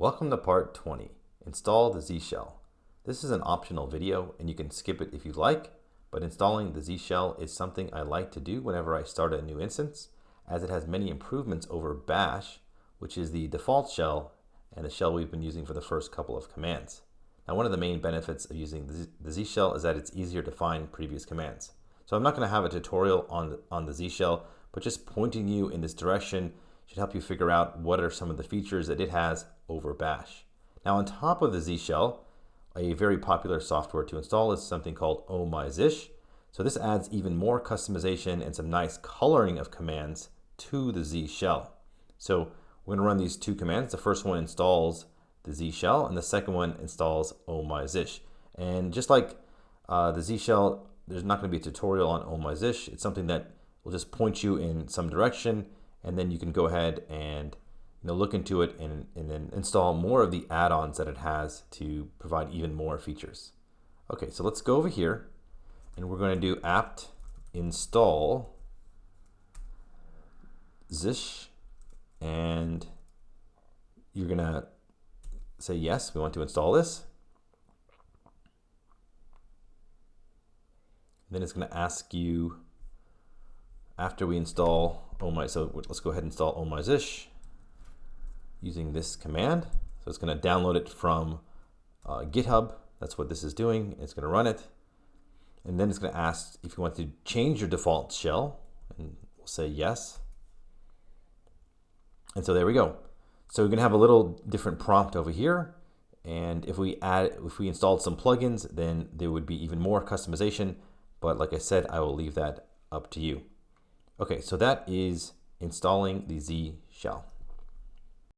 Welcome to part 20, Install the Z shell. This is an optional video and you can skip it if you like, but installing the Z shell is something I like to do whenever I start a new instance, as it has many improvements over Bash, which is the default shell and the shell we've been using for the first couple of commands. Now, one of the main benefits of using the Z shell is that it's easier to find previous commands. So I'm not going to have a tutorial on the Z shell, but just pointing you in this direction should help you figure out what are some of the features that it has over Bash. Now, on top of the Z shell, a very popular software to install is something called Oh My ZSH. So this adds even more customization and some nice coloring of commands to the Z shell. So we're going to run these two commands. The first one installs the Z shell and the second one installs Oh My ZSH. And just like the Z shell, there's not going to be a tutorial on Oh My ZSH. It's something that will just point you in some direction, and then you can go ahead and look into it and then install more of the add-ons that it has to provide even more features. Okay, so let's go over here and we're going to do apt install ZSH, and you're going to say yes, we want to install this. Then it's going to ask you after we install so let's go ahead and install Oh My ZSH using this command. So it's going to download it from GitHub. That's what this is doing. It's going to run it. And then it's going to ask if you want to change your default shell, and we'll say yes. And so there we go. So we're going to have a little different prompt over here. And if we installed some plugins, then there would be even more customization. But like I said, I will leave that up to you. Okay, so that is installing the Z shell.